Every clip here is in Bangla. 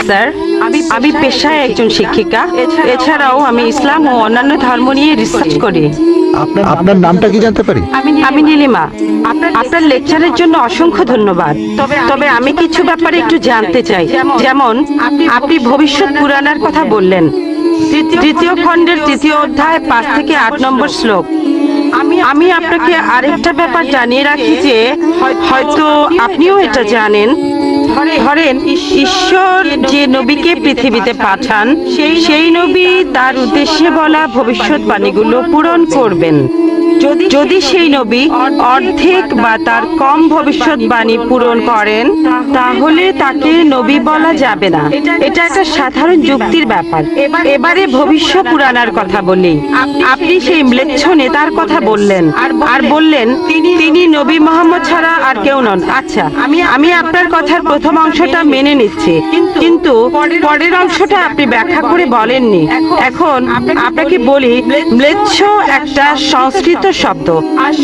স্যার, আমি পেশায় একজন শিক্ষিকা। এছাড়াও আমি ইসলাম ও অন্যান্য ধর্ম নিয়ে রিসার্চ করি। আপনার নামটা কি জানতে পারি? আমি নীলিমা। আপনার লেকচারের জন্য অসংখ্য ধন্যবাদ। তবে আমি কিছু ব্যাপারে একটু জানতে চাই। যেমন আপনি ভবিষ্যৎ পুরাণের কথা বললেন, তৃতীয় খণ্ডের ৩য় অধ্যায় ৫ থেকে ৮ নম্বর শ্লোক। আমি আপনাকে আরেকটা ব্যাপার জানিয়ে রাখি যে হয়তো আপনিও এটা জানেন। ধরেন ঈশ্বর যে নবীকে পৃথিবীতে পাঠান, সেই নবী তার উদ্দেশ্যে বলা ভবিষ্যৎবাণীগুলো পূরণ করবেন। যদি সেই নবী অর্ধেক বা তার কম ভবিষ্যৎবাণী পূরণ করেন, তাহলে তাকে নবী বলা যাবে না। এটা একটা সাধারণ যুক্তির ব্যাপার। এবারে ভবিষ্য পুরাণার কথা বলি। আপনি সেই ম্লেচ্ছ নেতার কথা বললেন আর বললেন তিনি নবী মোহাম্মদ ছাড়া আর কেউ নন। আচ্ছা, আমি আপনার কথার প্রথম অংশটা মেনে নিচ্ছি, কিন্তু পরের অংশটা আপনি ব্যাখ্যা করে বলেননি। এখন আপনাকে বলি, ম্লেচ্ছ একটা সংস্কৃত শব্দ,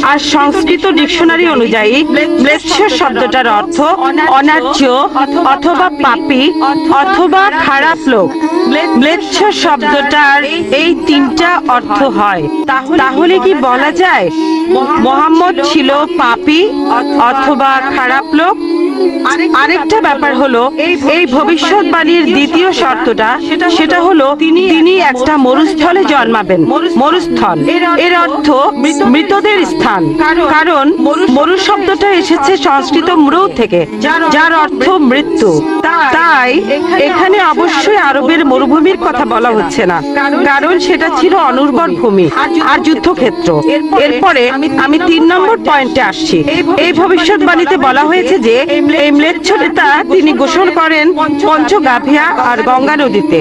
আর সংস্কৃত ডিকশনারি অনুযায়ী ম্লেচ্ছ শব্দটার অর্থ অন্যায্য অথবা পাপী অথবা খারাপ লোক। ম্লেচ্ছ শব্দটার এই ৩টা অর্থ হয়। তাহলে কি বলা যায় মোহাম্মদ ছিল পাপী অথবা খারাপ লোক? আরেকটা ব্যাপার হলো, এই ভবিষ্যৎবাণীর দ্বিতীয় শর্তটা, সেটা হলো তিনি একটা মরুস্থলে জন্মাবেন। মরুস্থল এর অর্থ মৃতদের স্থান, কারণ মরু শব্দটা এসেছে সংস্কৃত মরু থেকে, যার অর্থ মৃত্যু। তাই এখানে অবশ্যই আরবের মরুভূমির কথা বলা হচ্ছে না, কারণ সেটা ছিল অনুর্বর ভূমি আর যুদ্ধক্ষেত্র। এরপরে আমি ৩ নম্বর পয়েন্টে আসছি। এই ভবিষ্যৎবাণীতে বলা হয়েছে যে এই ম্লেচ্ছ নেতা তিনি গোসল করেন পঞ্চগাভিয়া আর গঙ্গা নদীতে।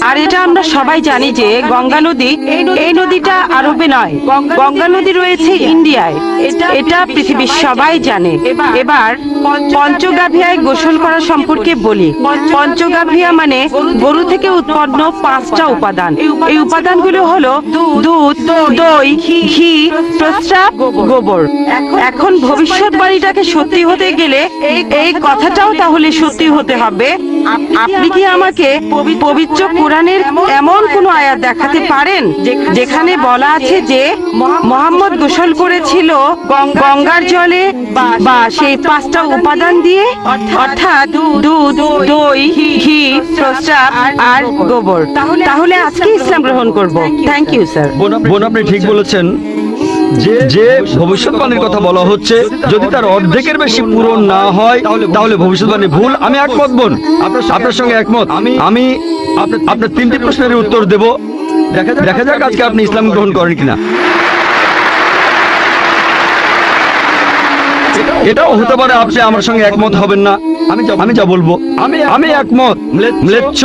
আর এটা আমরা সবাই জানি যে গঙ্গা নদী, এই নদীটা আরবে নয়, গঙ্গা নদী রয়েছে ইন্ডিয়ায়। এটা পৃথিবীর সবাই জানে। এবার পঞ্চগাভিয়ায় গোসল করা সম্পর্কে বলি। পঞ্চগাভিয়া মানে গরু থেকে উৎপন্ন 5টা উপাদান। এই উপাদানগুলো হলো দুধ, দই, ঘি, প্রস্রাব, গোবর। এখন ভবিষ্যৎবাণীটাকে সত্যি হতে গেলে এই কথাটাও তাহলে সত্যি হতে হবে। আপনি কি আমাকে পবিত্র কোরআনের এমন কোন আয়াত দেখাতে পারেন যেখানে বলা আছে যে মোহাম্মদ গোসল করেছিল গঙ্গার জলে বা সেই 5টা উপাদান দিয়ে, অর্থাৎ দুধ, দই, ঘি, প্রস্রাব আর গোবর? তাহলে আজকে ইসলাম গ্রহণ করব। Thank you sir. বোন, আপনি ঠিক বলেছেন যে ভবিষ্যৎবাণীর কথা বলা হচ্ছে, যদি তার অর্ধেকের বেশি পূরণ না হয় তাহলে ভবিষ্যৎবাণী ভুল। আমি একমত বোন, আপনার সঙ্গে একমত। আমি আপনার 3টি প্রশ্নের উত্তর দেব। দেখা যাক আজকে আপনি ইসলাম গ্রহণ করেন কিনা। এটাও হতে পারে আপনি আমার সঙ্গে একমত হবেন না। আমি যা বলবো আমি একমত। ম্লেচ্ছ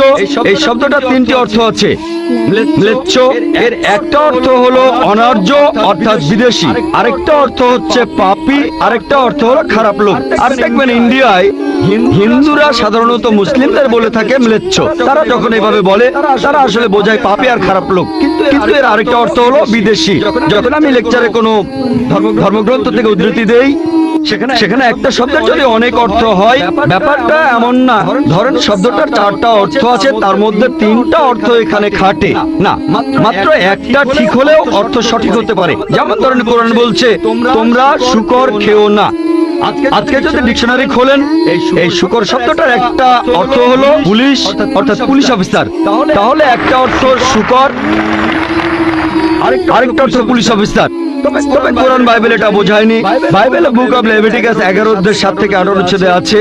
এই শব্দটা 3টি অর্থ আছে। ম্লেচ্ছ এর একটা অর্থ হলো অনার্য অর্থাৎ বিদেশি, আরেকটা অর্থ হচ্ছে পাপী, আরেকটা অর্থ হলো খারাপ লোক। আর দেখবেন ইন্ডিয়ায় হিন্দুরা সাধারণত মুসলিমদের বলে থাকে ম্লেচ্ছ। তারা যখন এভাবে বলে তারা আসলে বোঝায় পাপী আর খারাপ লোক, কিন্তু এর আরেকটা অর্থ হলো বিদেশি। যখন আমি লেকচারে কোনো ধর্মগ্রন্থ থেকে উদ্ধৃতি দেই, সেখানে একটা শব্দের যদি অনেক অর্থ হয়, ব্যাপারটা এমন না। ধরেন শব্দটার 4টা অর্থ আছে, তার মধ্যে 3টা অর্থ এখানে খাটে না, মাত্র একটা ঠিক হলেও অর্থ সঠিক হতে পারে। যেমন ধরেন কোরআন বলছে তোমরা শূকর খেও না। আজকে যদি ডিকশনারি খোলেন, এই শূকর শব্দটার একটা অর্থ হলো পুলিশ অর্থাৎ পুলিশ অফিসার। তাহলে একটা অর্থ শূকর, আরেকটা অর্থ পুলিশ অফিসার। তবে কোরআন বাইবেল এটা বোঝায়নি। বাইবেলে বুক অফ লেভিটিকাস 11 অধ্যায় 7 থেকে 18 অনুচ্ছেদে আছে,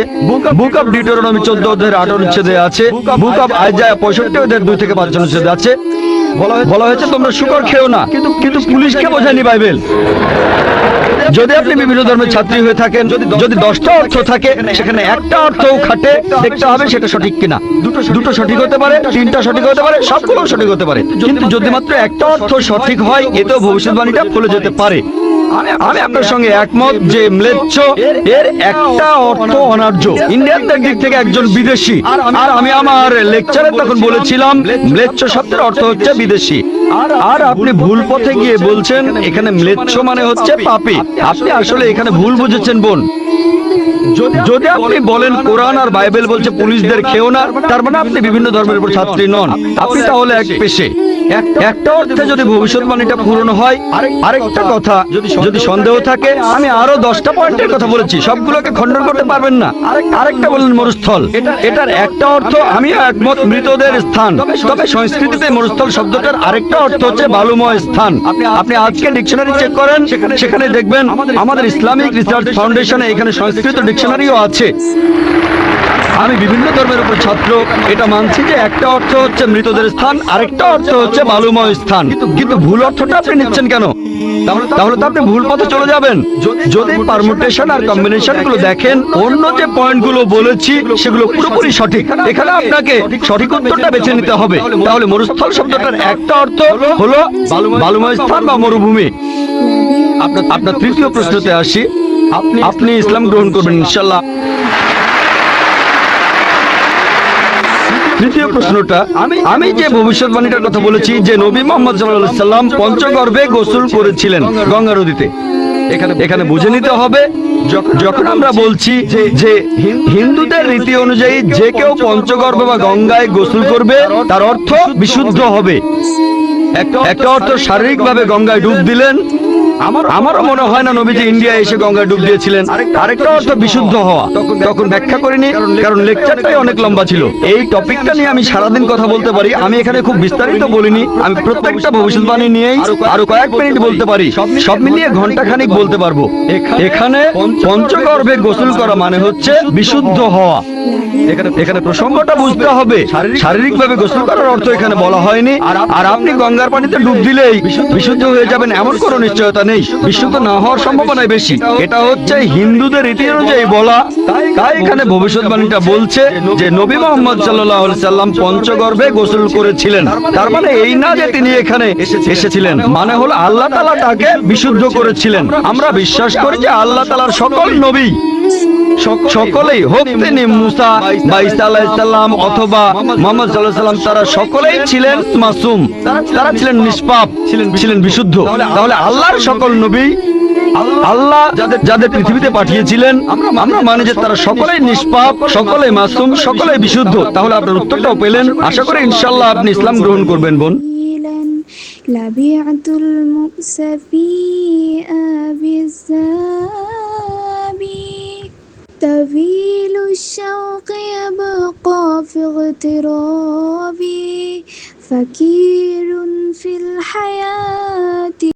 বুক অফ ডিউটেরোনমি 14 অধ্যায়ের 8 অনুচ্ছেদে আছে, বুক অফ আইজায়া 65 অধ্যায়ের 2 থেকে 5 অনুচ্ছেদে আছে। বলা হয়েছে তোমরা শূকর খেও না, কিন্তু পুলিশকে বোঝায়নি বাইবেল। যদি আপনি বিভিন্ন ধর্মের ছাত্রী হয়ে থাকেন, যদি 10টা অর্থ থাকে, সেখানে একটা অর্থও খাটে, দেখতে হবে সেটা সঠিক কিনা। দুটো সঠিক হতে পারে, 3টা সঠিক হতে পারে, সবগুলো সঠিক হতে পারে, কিন্তু যদি মাত্র একটা অর্থ সঠিক হয়, এতেও ভবিষ্যৎবাণীটা ভুলে যেতে পারে। আমি আপনার সঙ্গে একমত যে ম্লেচ্ছ এর একটা অর্থ অনার্য, ইন্ডিয়ানদের দিক থেকে একজন বিদেশি। আর আমি আমার লেকচারে তখন বলেছিলাম ম্লেচ্ছ শব্দের অর্থ হচ্ছে বিদেশি। আর আপনি ভুল পথে গিয়ে বলছেন এখানে ম্লেচ্ছ মানে হচ্ছে পাপী। আপনি আসলে এখানে ভুল বুঝেছেন বোন। যদি আপনি বলেন কোরআন আর বাইবেল বলছে পুলিশদের খেও না, তার মানে আপনি বিভিন্ন ধর্মের উপর ছাত্রী নন, আপনি তাহলে এক পেশে। একটা অর্থে যদি ভবিষ্যৎবাণীটা পূরণ হয়, আরেকটা কথা যদি সন্দেহ থাকে, আমি আরো 10টা পয়েন্টের কথা বলেছি, সবগুলোকে খণ্ডন করতে পারবেন না। আরেকটা বললেন মরুস্থল, এটার একটা অর্থ আমিও একমত, মৃতদের স্থান। তবে সংস্কৃতিতে মরুস্থল শব্দটার আরেকটা অর্থ হচ্ছে বালুময় স্থান। আপনি আজকে ডিকশনারি চেক করেন, সেখানে দেখবেন আমাদের ইসলামিক রিসার্চ ফাউন্ডেশনে এখানে সংস্কৃত ডিকশনারিও আছে। আমি বিভিন্ন ধর্মের উপর ছাত্র, এটা মানছি যে একটা অর্থ হচ্ছে মৃতদের স্থান, আরেকটা অর্থ হচ্ছে বালুময় স্থান, কিন্তু ভুল অর্থটা আপনি নিচ্ছেন কেন? তাহলে তো আপনি ভুল পথে চলে যাবেন। যদি পারমুটেশন আর কম্বিনেশন গুলো দেখেন, অন্য যে পয়েন্টগুলো বলেছি সেগুলো পুরোপুরি সঠিক। এখানে আপনাকে সঠিক উত্তরটা বেছে নিতে হবে। তাহলে মরুস্থল শব্দটার একটা অর্থ হলো বালুময় স্থান বা মরুভূমি। আপনার তৃতীয় প্রশ্নতে আসি, আপনি ইসলাম গ্রহণ করবেন ইনশাআল্লাহ। তৃতীয় প্রশ্নটা, আমি যে ভবিষ্যৎবাণীটার কথা বলেছি যে নবী মুহাম্মদ সাল্লাল্লাহু আলাইহি সাল্লাম পঞ্চগর্ভে গোসল করেছিলেন গঙ্গা নদীতে, এখানে বুঝে নিতে হবে যখন আমরা বলছি যে হিন্দুদের রীতি অনুযায়ী যে কেউ পঞ্চগর্ভ বা গঙ্গায় গোসল করবে তার অর্থ বিশুদ্ধ হবে। একটা অর্থ শারীরিকভাবে গঙ্গায় ডুব দিলেন, আমারও মনে হয় না নবীজি ইন্ডিয়া এসে গঙ্গায় ডুব দিয়েছিলেন। আরেকটা অর্থ বিশুদ্ধ হওয়া, তখন ব্যাখ্যা করিনি কারণ লেকচারটাই অনেক লম্বা ছিল। এই টপিকটা নিয়ে আমি সারাদিন কথা বলতে পারি, আমি এখানে খুব বিস্তারিত বলিনি। আমি প্রত্যেকটা ভবিষ্যৎবাণী নিয়েই আরো কয়েক মিনিট বলতে পারি, সব মিলিয়ে ঘন্টা খানিক বলতে পারবো। এখানে পঞ্চগর্ভে গোসল করা মানে হচ্ছে বিশুদ্ধ হওয়া। এখানে প্রসঙ্গটা বুঝতে হবে, শারীরিকভাবে গোসল করার অর্থ এখানে বলা হয়নি। আর আপনি গঙ্গার পানিতে ডুব দিলেই বিশুদ্ধ হয়ে যাবেন এমন কোনো নিশ্চয়তা নেই, বিশুদ্ধ না হওয়ার সম্ভাবনাই বেশি। এটা হচ্ছে হিন্দুদের রীতি অনুযায়ী বলা, তাই এখানে ভবিষ্যৎবাণীটা বলছে যে নবী মুহাম্মদ সাল্লাল্লাহু আলাইহি সাল্লাম পঞ্চগর্ভে গোসল করেছিলেন। তার মানে এই না যে তিনি এখানে এসেছিলেন, মানে হলো আল্লাহ তাআলা তাকে বিশুদ্ধ করেছিলেন। আমরা বিশ্বাস করি যে আল্লাহ তাআলার সকল নবী, সকলেই হোক তিনি মুসা বা ঈসা আলাইহিস সালাম অথবা মুহাম্মদ সাল্লাল্লাহু আলাইহি সাল্লাম, তারা সকলেই ছিলেন মাসুম, তারা ছিলেন নিষ্পাপ, ছিলেন বিশুদ্ধ। তাহলে আল্লাহর সকল নবী, আল্লাহ যাদের পৃথিবীতে পাঠিয়েছিলেন, আমরা মানি যে তারা সকলেই নিষ্পাপ, সকলেই মাসুম, সকলেই বিশুদ্ধ। তাহলে আপনার উত্তরটাও পেলেন। আশা করি ইনশাআল্লাহ আপনি ইসলাম গ্রহণ করবেন বোন। لبيعة المؤسفين بالزابي طويل الشوق يبقى في اغترابي فكير في الحياة